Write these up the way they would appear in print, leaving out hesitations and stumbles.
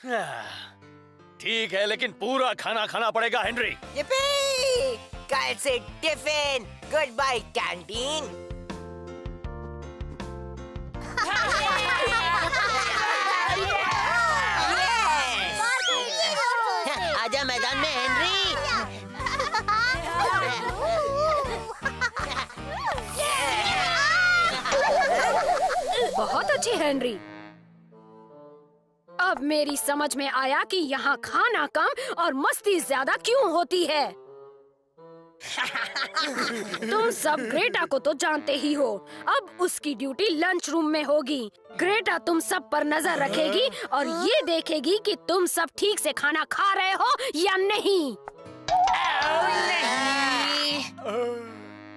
ठीक है, लेकिन पूरा खाना खाना पड़ेगा हेनरी। yippee! कल से टिफिन, गुड बाय कैंटीन। आजा मैदान में हेनरी। बहुत अच्छी हेनरी। अब मेरी समझ में आया कि यहाँ खाना कम और मस्ती ज्यादा क्यों होती है। तुम सब ग्रेटा को तो जानते ही हो। अब उसकी ड्यूटी लंच रूम में होगी। ग्रेटा तुम सब पर नजर रखेगी और ये देखेगी कि तुम सब ठीक से खाना खा रहे हो या नहीं।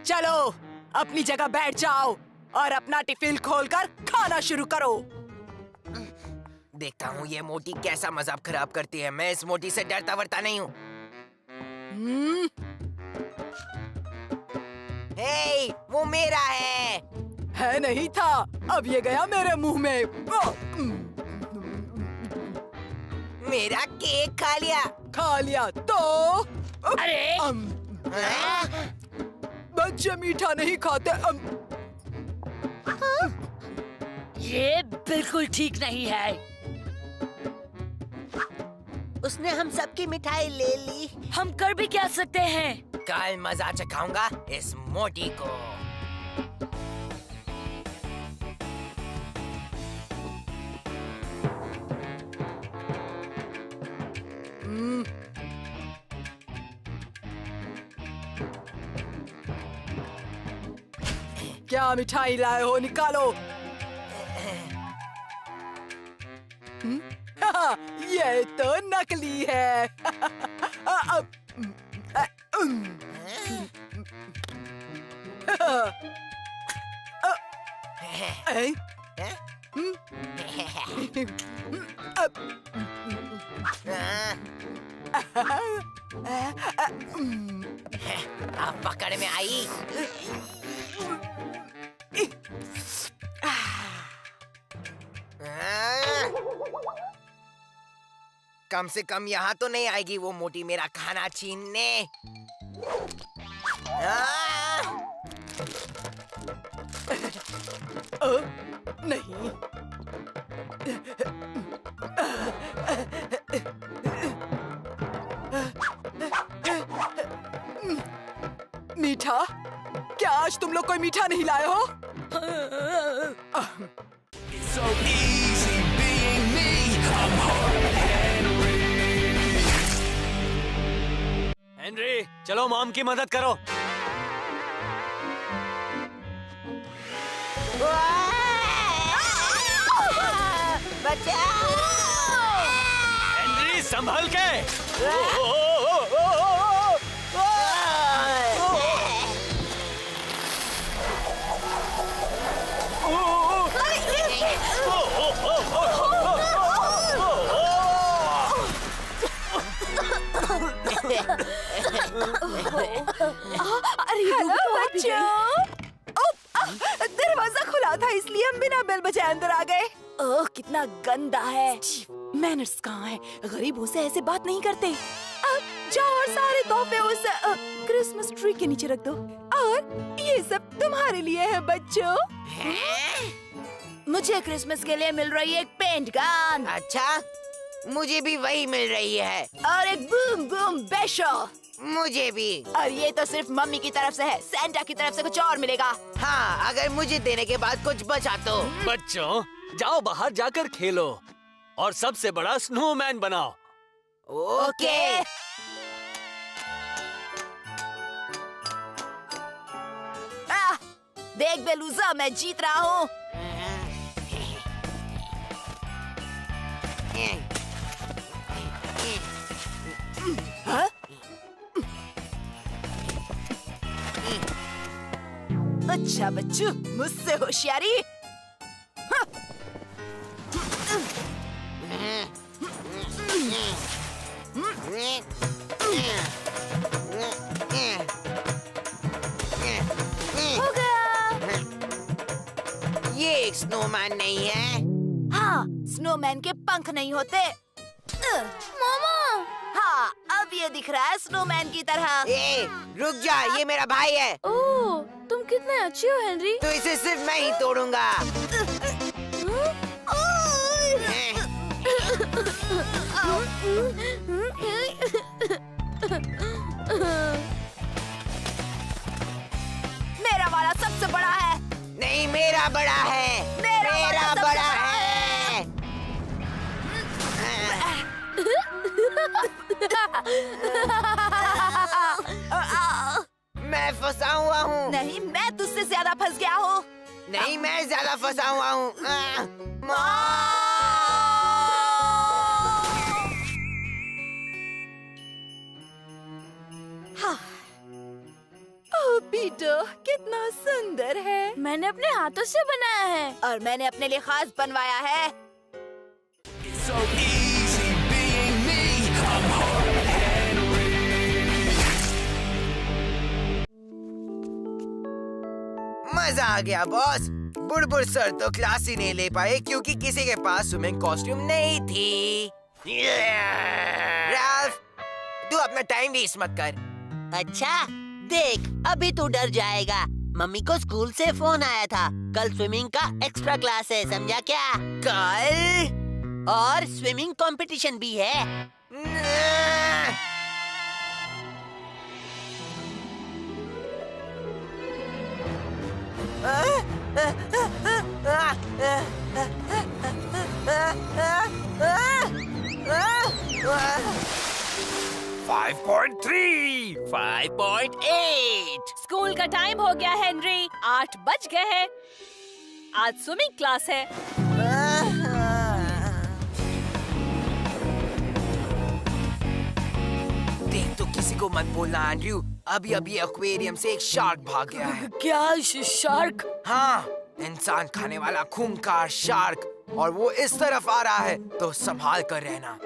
चलो अपनी जगह बैठ जाओ और अपना टिफिन खोलकर खाना शुरू करो। देखता हूँ ये मोटी कैसा मजाक खराब करती है। मैं इस मोटी से डरता वरता नहीं हूँ। हे, वो मेरा है नहीं था, अब ये गया मेरे मुंह में। मेरा केक खा लिया तो अरे बच्चे मीठा नहीं खाते। ये बिल्कुल ठीक नहीं है। उसने हम सबकी मिठाई ले ली। हम कर भी क्या सकते हैं? कल मजा चखाऊंगा इस मोटी को। क्या मिठाई लाए हो, निकालो। ये तो नकली है। अब पकड़ में आई। कम से कम यहाँ तो नहीं आएगी वो मोटी मेरा खाना छीनने। नहीं। मीठा? क्या आज तुम लोग कोई मीठा नहीं लाए हो? So easy being me, I'm hard Henry. Henry, चलो मॉम की मदद करो। बचाओ! हेनरी, संभल के। हेलो बच्चों। दरवाजा खुला था इसलिए हम बिना बेल बजाए अंदर आ गए। ओह कितना गंदा है। मैनर्स कहाँ है? गरीबों से ऐसे बात नहीं करते। अब जाओ और सारे तोहफे उस क्रिसमस ट्री के नीचे रख दो। और ये सब तुम्हारे लिए है बच्चों। मुझे क्रिसमस के लिए मिल रही है एक पेंट गन। अच्छा, मुझे भी वही मिल रही है। और एक बूम बूम बैशो। मुझे भी। और ये तो सिर्फ मम्मी की तरफ से है। सैंटा की तरफ से कुछ और मिलेगा। हाँ, अगर मुझे देने के बाद कुछ बचा तो। बच्चों, जाओ बाहर जाकर खेलो और सबसे बड़ा स्नोमैन बनाओ। ओके। देख बेलूजा, मैं जीत रहा हूँ। हाँ? अच्छा बच्चों, मुझसे होशियारी। हाँ। हो गया। ये एक स्नोमैन नहीं है। हाँ, स्नोमैन के पंख नहीं होते। मामा। हाँ, अब ये दिख रहा है स्नोमैन की तरह। ए, रुक जा, ये मेरा भाई है। ओह, तुम कितने अच्छे हो हेनरी। तो इसे सिर्फ मैं ही तोड़ूंगा। मेरा वाला सबसे बड़ा है। नहीं, मेरा बड़ा है। मेरा बड़ा है। मैं फंसा हुआ हूँ। नहीं, मैं तुझसे ज्यादा फंस गया हूँ। नहीं, मैं ज्यादा फंसा हुआ हूँ। ओह पीटर, कितना सुंदर है। मैंने अपने हाथों से बनाया है और मैंने अपने लिए खास बनवाया है। So easy being me. I'm hard Henry. मजा आ गया बॉस। बुड़बुड़ सर तो क्लास ही नहीं ले पाए क्योंकि किसी के पास स्विमिंग कॉस्ट्यूम नहीं थी। राल्फ, तू अपना टाइम वेस्ट मत कर। अच्छा देख, अभी तू डर जाएगा। मम्मी को स्कूल से फोन आया था, कल स्विमिंग का एक्स्ट्रा क्लास है, समझा क्या? कल? और स्विमिंग कंपटीशन भी है। Five 5.8। स्कूल का टाइम हो गया हेनरी, 8 बज गए हैं। आज स्विमिंग क्लास है। देख तो किसी को मत बोलना एंड्रयू। अभी अभी एक्वेरियम से एक शार्क भाग गया है। क्या शार्क? हाँ, इंसान खाने वाला खूंखार शार्क, और वो इस तरफ आ रहा है, तो संभाल कर रहना।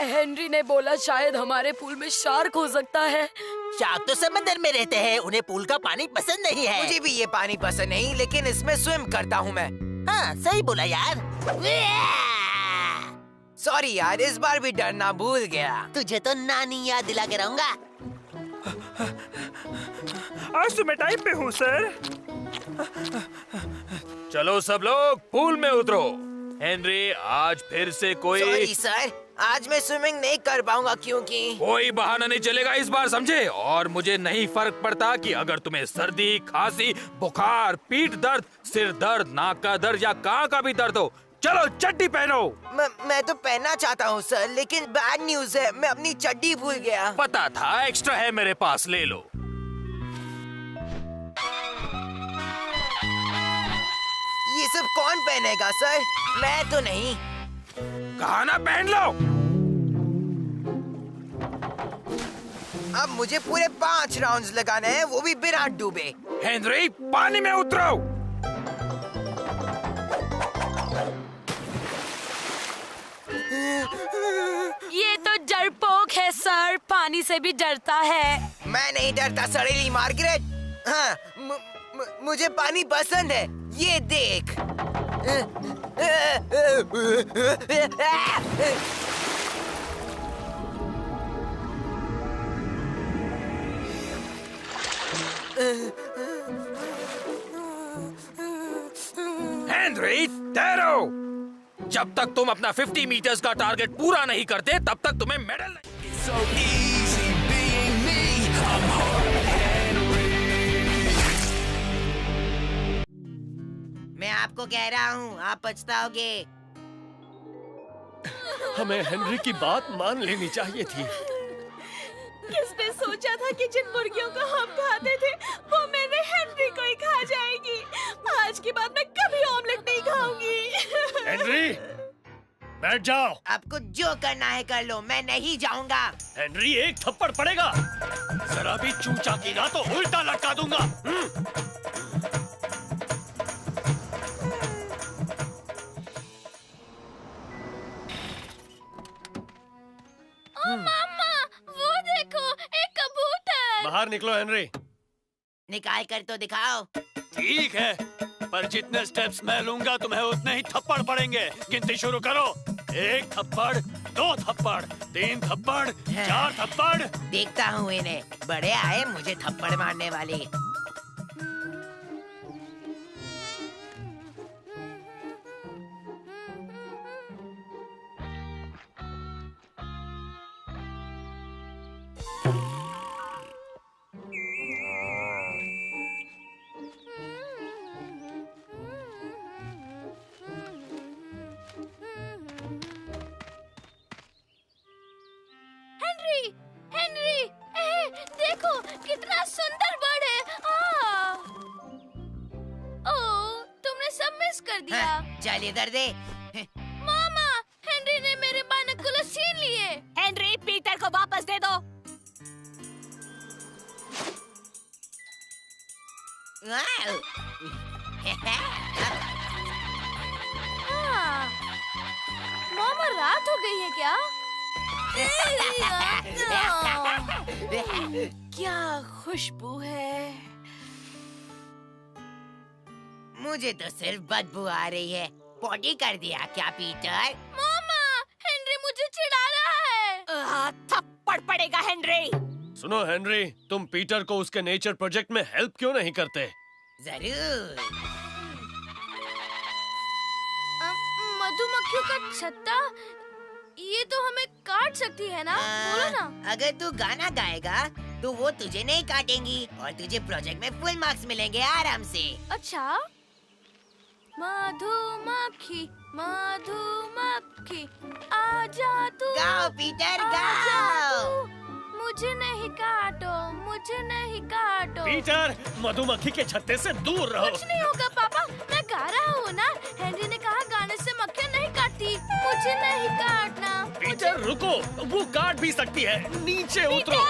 हेनरी ने बोला शायद हमारे पूल में शार्क हो सकता है। शार्क तो समंदर में रहते हैं, उन्हें पूल का पानी पसंद नहीं है। मुझे भी ये पानी पसंद नहीं, लेकिन इसमें स्विम करता हूँ मैं। हाँ सही बोला यार। सॉरी यार, इस बार भी डरना भूल गया। तुझे तो नानी याद दिला के रहूंगा। आज तो मैं टाइम पे हूँ सर। चलो सब लोग पूल में उतरो। हेनरी, आज फिर से कोई सॉरी सर, आज मैं स्विमिंग नहीं कर पाऊंगा क्योंकि कोई बहाना नहीं चलेगा इस बार, समझे? और मुझे नहीं फर्क पड़ता कि अगर तुम्हें सर्दी, खांसी, बुखार, पीठ दर्द, सिर दर्द, नाक का दर्द या कान का भी दर्द हो। चलो चड्डी पहनो। मैं तो पहनना चाहता हूँ सर, लेकिन बैड न्यूज है, मैं अपनी चड्डी भूल गया। पता था, एक्स्ट्रा है मेरे पास, ले लो। ये सब कौन पहनेगा सर? मैं तो नहीं। कहा ना पहन लो। अब मुझे पूरे 5 राउंड्स लगाने हैं, वो भी बिना डूबे। हेनरी, पानी में उतरो। ये तो डरपोक है सर, पानी से भी डरता है। मैं नहीं डरता सड़ेली मार्गरेट। हाँ, मुझे पानी पसंद है, ये देख। हेनरी, तैरो। जब तक तुम अपना 50 मीटर्स का टारगेट पूरा नहीं करते, तब तक तुम्हें मेडल नहीं। So easy being me. I'm hard Henry. मैं आपको कह रहा हूँ, आप पछताओगे। हमें हेनरी की बात मान लेनी चाहिए थी। किसने सोचा था कि जिन मुर्गियों को हम खाते थे वो मेरे हेनरी को ही खा जाएगी। आज के बाद मैं कभी ऑमलेट नहीं खाऊंगी। हेनरी, बैठ जाओ। आपको जो करना है कर लो, मैं नहीं जाऊंगा। हेनरी, एक थप्पड़ पड़ेगा। जरा भी चूचा की ना तो उल्टा लटका दूंगा। मामा, वो देखो, एक कबूतर। बाहर निकलो हेनरी। निकाल कर तो दिखाओ। ठीक है, पर जितने स्टेप्स मैं लूंगा तुम्हें उतने ही थप्पड़ पड़ेंगे। गिनती शुरू करो। 1 थप्पड़, 2 थप्पड़, 3 थप्पड़, 4 थप्पड़। देखता हूँ इन्हें, बड़े आए मुझे थप्पड़ मारने वाले। हेनरी, देखो कितना सुंदर बर्ड है। ओह, तुमने सब मिस कर दिया। चल इधर दे। मामा, हेनरी ने मेरे बाइनोकुलर छीन लिए। हेनरी, पीटर को वापस दे दो। मामा, रात हो गई है क्या? क्या खुशबू है। मुझे तो सिर्फ बदबू आ रही है। पॉटी कर दिया क्या पीटर? मामा, हेनरी मुझे चिढ़ा रहा है। थप्पड़ पड़ेगा हेनरी। सुनो हेनरी, तुम पीटर को उसके नेचर प्रोजेक्ट में हेल्प क्यों नहीं करते? जरूर। मधुमक्खियों का छत्ता, ये तो हमें काट सकती है ना? बोलो ना। अगर तू गाना गाएगा तो वो तुझे नहीं काटेंगी और तुझे प्रोजेक्ट में फुल मार्क्स मिलेंगे आराम से। अच्छा, मधुमक्खी मधुमक्खी आजा तू। गाओ पीटर, आजा गाओ। तू, मुझे नहीं काटो, मुझे नहीं काटो। पीटर, मधुमक्खी के छत्ते से दूर रहो। कुछ नहीं होगा पापा, मैं गा रहा हूँ ना। हेनरी ने कहा गाने से मक्खियाँ नहीं काटती। मुझे नहीं काटना। पीटर रुको, वो काट भी सकती है। नीचे उतरो।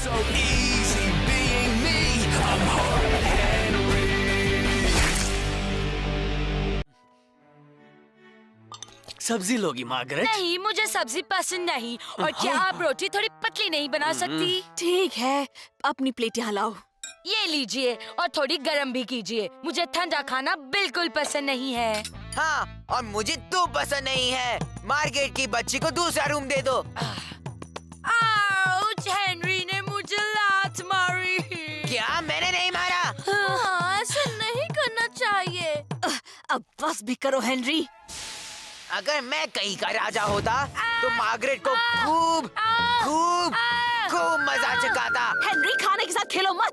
So easy being me. I'm Hart Henry. सब्जी लोगी मार्गरेट? नहीं, मुझे सब्जी पसंद नहीं। और क्या आप रोटी थोड़ी पतली नहीं बना सकती? ठीक है, अपनी प्लेट यहाँ लाओ। ये लीजिए और थोड़ी गरम भी कीजिए। मुझे ठंडा खाना बिल्कुल पसंद नहीं है। हाँ, और मुझे तो पसंद नहीं है। मार्गरेट की बच्ची को दूसरा रूम दे दो। आउच, हेनरी ने मुझे लात मारी। क्या मैंने नहीं मारा? हाँ, ऐसा नहीं करना चाहिए। अब बस भी करो हेनरी। अगर मैं कहीं का राजा होता तो मार्गरेट को खूब खूब खूब मजा चखाता। हेनरी, खाने के साथ खेलो मत।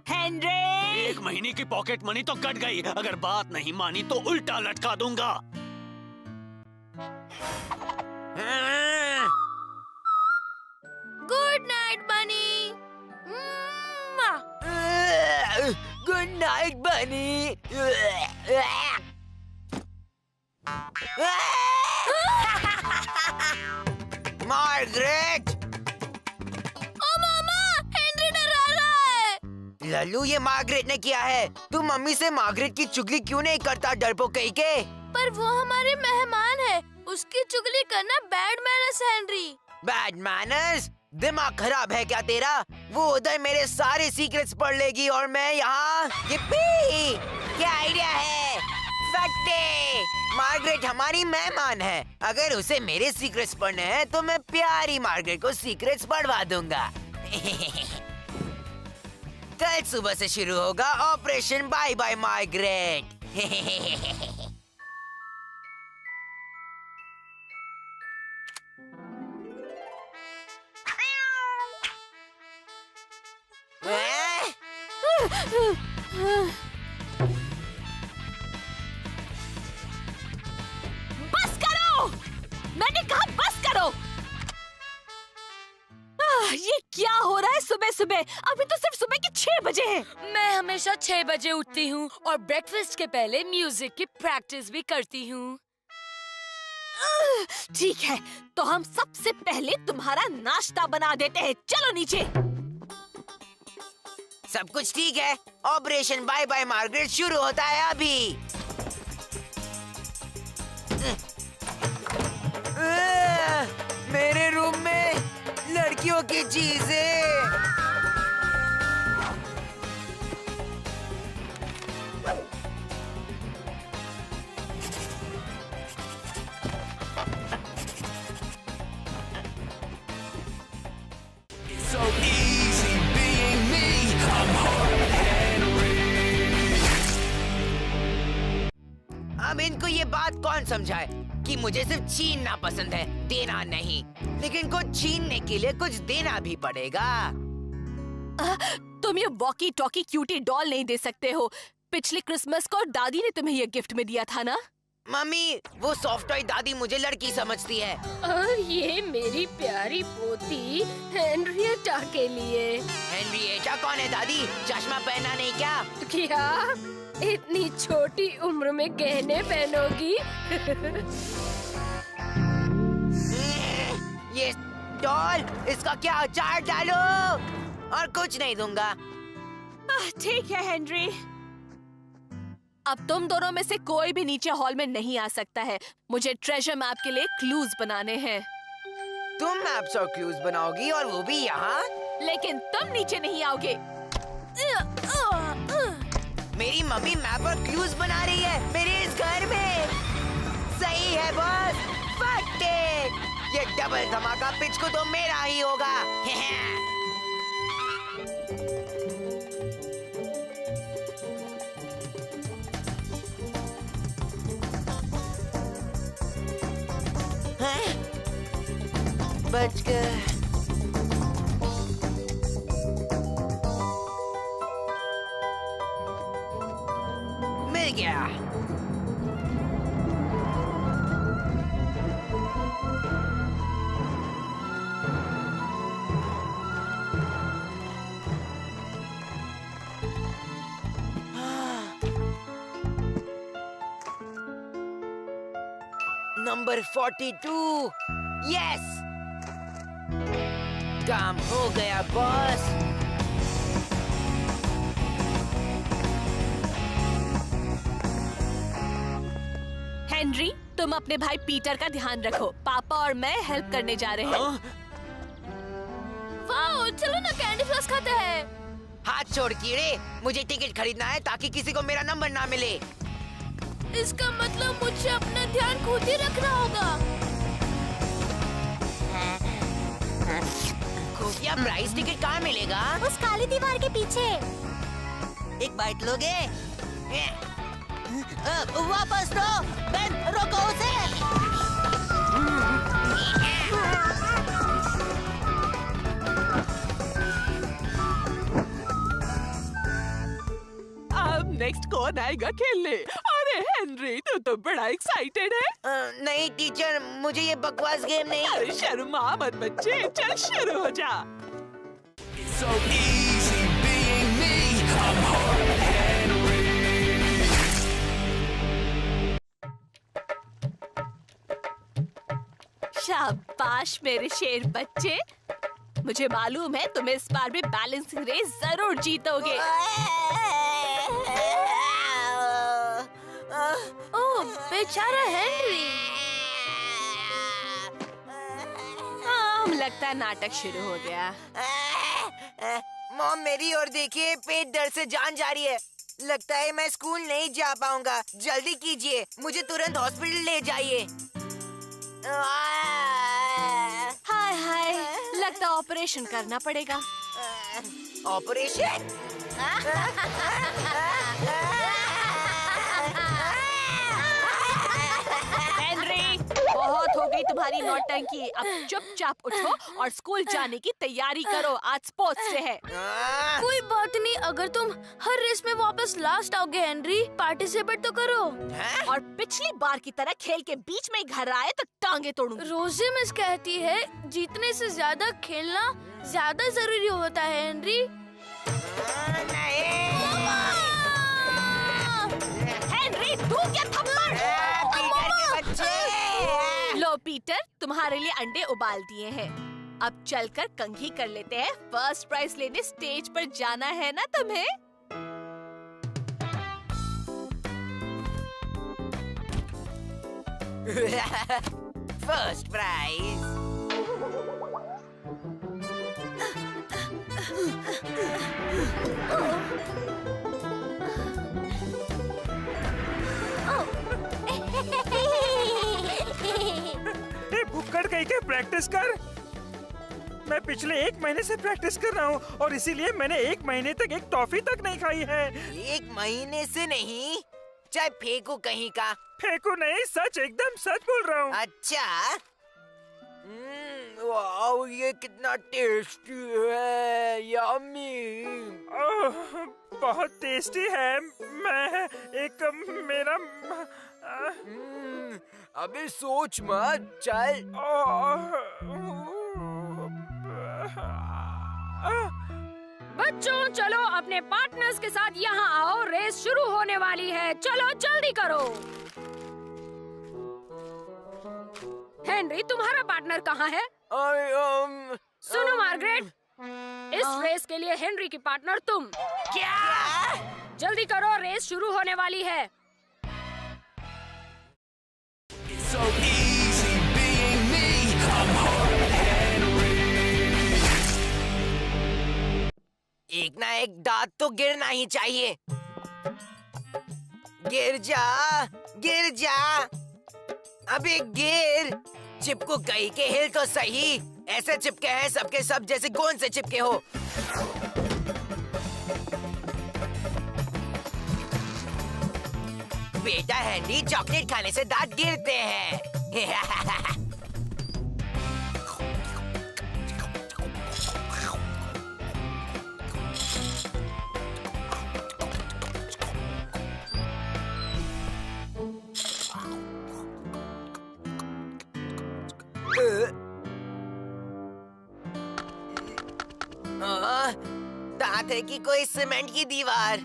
हेनरी, 1 महीने की पॉकेट मनी तो कट गई। अगर बात नहीं मानी तो उल्टा लटका दूंगा। गुड नाइट बनी। गुड नाइट बनी। मार्गरेट, ओ मामा, हेनरी डरा रहा है। लल्लू, ये मार्गरेट ने किया है। तू मम्मी से मार्गरेट की चुगली क्यों नहीं करता, डरपोक कहीं के? पर वो हमारे मेहमान है, उसकी चुगली करना बैड मैनर्स है हेनरी। Bad manners? दिमाग खराब है क्या तेरा? वो उधर मेरे सारे सीक्रेट्स पढ़ लेगी और मैं यहाँ। yippee! क्या आइडिया है? फट्टे! मार्गरेट हमारी मेहमान है। अगर उसे मेरे सीक्रेट्स पढ़ने हैं तो मैं प्यारी मार्गरेट को सीक्रेट्स पढ़वा दूंगा। कल सुबह से शुरू होगा ऑपरेशन बाय बाय मार्गरेट। बस करो, मैंने कहा बस करो। ये क्या हो रहा है सुबह सुबह? अभी तो सिर्फ सुबह के 6 बजे हैं। मैं हमेशा 6 बजे उठती हूँ और ब्रेकफास्ट के पहले म्यूजिक की प्रैक्टिस भी करती हूँ। ठीक है, तो हम सबसे पहले तुम्हारा नाश्ता बना देते हैं। चलो नीचे। सब कुछ ठीक है। ऑपरेशन बाय बाय मार्गरेट शुरू होता है अभी। मेरे रूम में लड़कियों की चीजें। बात कौन समझाए कि मुझे सिर्फ छीनना पसंद है, देना नहीं। लेकिन कुछ छीनने के लिए कुछ देना भी पड़ेगा। तुम ये वॉकी टॉकी क्यूटी डॉल नहीं दे सकते हो। पिछले क्रिसमस को दादी ने तुम्हें ये गिफ्ट में दिया था ना? मम्मी, वो सॉफ्ट टॉय दादी मुझे लड़की समझती है। और ये मेरी प्यारी पोती हेनरिएटा के लिए। हेनरिएटा कौन है दादी? चश्मा पहना नहीं क्या? क्या इतनी छोटी उम्र में गहने पहनोगी? ये डॉल, इसका क्या अचार डालो? और कुछ नहीं दूंगा। ठीक है हेनरी, अब तुम दोनों में से कोई भी नीचे हॉल में नहीं आ सकता है। मुझे ट्रेजर मैप के लिए क्लूज बनाने हैं। तुम मैप्स और क्लूज बनाओगी और वो भी यहाँ? लेकिन तुम नीचे नहीं आओगे। मेरी मम्मी मैप और क्लूज बना रही है मेरे इस घर में। सही है बॉस, फक इट। ये डबल धमाका पिच को तो मेरा ही होगा। बच गए। मिल गया। नंबर 42। यस, काम हो गया बॉस। हेनरी, तुम अपने भाई पीटर का ध्यान रखो। पापा और मैं हेल्प करने जा रहे हैं। वाओ, चलो ना कैंडी फ्लॉस खाते हैं। हाथ छोड़ कीड़े, मुझे टिकट खरीदना है ताकि किसी को मेरा नंबर ना मिले। इसका मतलब मुझे अपना ध्यान खुद ही रखना होगा। खुफिया प्राइस टिकट कहाँ मिलेगा? उस काली दीवार के पीछे। एक बाइट लोगे? वापस लो, बेन, रोको उसे। अब नेक्स्ट कौन आएगा खेलने? अरे हेनरी, तू तो बड़ा एक्साइटेड है। नहीं टीचर, मुझे ये बकवास गेम नहीं। अरे शर्मा मत बच्चे, चल शुरू हो जा। So easy being me. I'm Hard Henry. शाबाश मेरे शेर बच्चे। मुझे मालूम है तुम इस बार भी बैलेंसिंग रेस जरूर जीतोगे। ओह बेचारा हेनरी। हाँ, लगता है नाटक शुरू हो गया। मॉम, मेरी ओर देखिए, पेट दर्द से जान जा रही है। लगता है मैं स्कूल नहीं जा पाऊंगा। जल्दी कीजिए, मुझे तुरंत हॉस्पिटल ले जाइए। हाय हाय, लगता है ऑपरेशन करना पड़ेगा। ऑपरेशन? हेनरी, बहुत हो गई तुम्हारी नौटंकी। अब चुपचाप उठो और स्कूल जाने की तैयारी करो। आज स्पोर्ट्स डे है। कोई बात नहीं, अगर तुम हर रेस में वापस लास्ट आओगे हेनरी, पार्टिसिपेट तो करो। और पिछली बार की तरह खेल के बीच में घर आए तो टांगे तोड़ूंगी। रोजे मिस कहती है जीतने से ज्यादा खेलना ज्यादा जरूरी होता है हेनरी। हेनरी, तू क्या थप्पड़? पीटर के बच्चे। लो पीटर, तुम्हारे लिए अंडे उबाल दिए हैं। अब चलकर कंघी कर लेते हैं। फर्स्ट प्राइज लेने स्टेज पर जाना है ना तुम्हें? First prize. भुक्कड़ कहीं के प्रैक्टिस कर। मैं पिछले 1 महीने से प्रैक्टिस कर रहा हूँ और इसीलिए मैंने 1 महीने तक एक टॉफी तक नहीं खाई है। 1 महीने से नहीं, चाहे फेंकू कहीं का। फेंकू नहीं, सच, एकदम सच बोल रहा हूँ। अच्छा। वाओ, ये कितना टेस्टी है, यम्मी। बहुत टेस्टी है। मैं एक मेरा अबे सोच मत, चल। बच्चों चलो अपने पार्टनर्स के साथ यहाँ आओ, रेस शुरू होने वाली है। चलो जल्दी करो। हेनरी, तुम्हारा पार्टनर कहाँ है? सुनो मार्गरेट, इस रेस के लिए हेनरी की पार्टनर तुम। क्या? जल्दी करो, रेस शुरू होने वाली है। It's so easy being me. I'm hard Henry. एक ना एक दांत तो गिरना ही चाहिए। गिर जा, गिर जा। अबे गिर। चिपकू कहीं के, हिल तो सही। ऐसे चिपके हैं सबके सब जैसे गोंद से चिपके हो। बेटा हैंडी, चॉकलेट खाने से दांत गिरते हैं। दांत है कि कोई सीमेंट की दीवार।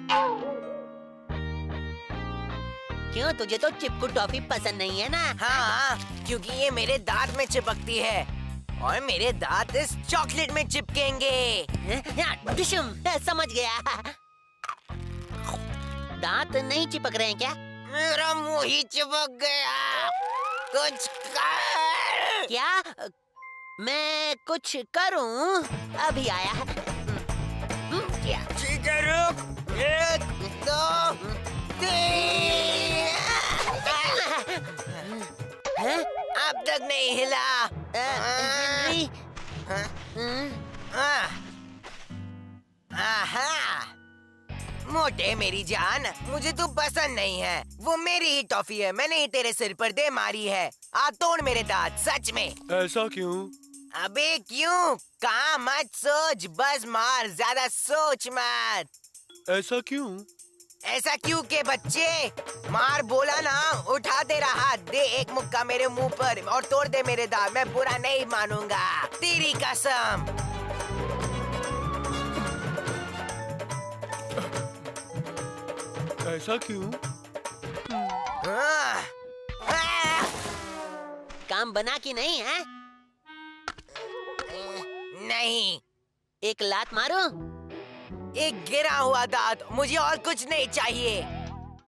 क्यों, तुझे तो चिपकू टॉफी पसंद नहीं है ना? हाँ, क्योंकि ये मेरे दांत में चिपकती है और मेरे दांत इस चॉकलेट में चिपकेंगे। डिशुम, समझ गया। दांत नहीं चिपक रहे हैं क्या? मेरा मुंह ही चिपक गया। कुछ कर। क्या? मैं कुछ करूं? अभी आया। क्या? ठीक है, रुक। 1, 2, 3। अब तक नहीं हिला। हेनरी? मोटे मेरी जान, मुझे तू पसंद नहीं है। वो मेरी ही टॉफी है, मैंने ही तेरे सिर पर दे मारी है। आ तोड़ मेरे दांत, सच में। ऐसा क्यों? अबे क्यों? कहाँ मत सोच, बस मार, ज्यादा सोच मत। ऐसा क्यों? ऐसा क्यों के बच्चे? मार बोला ना। उठा तेरा हाथ, दे एक मुक्का मेरे मुंह पर और तोड़ दे मेरे दांत। मैं बुरा नहीं मानूंगा, तेरी कसम। ऐसा क्यों? काम बना कि नहीं है? नहीं। एक लात मारो। एक गिरा हुआ दांत, मुझे और कुछ नहीं चाहिए।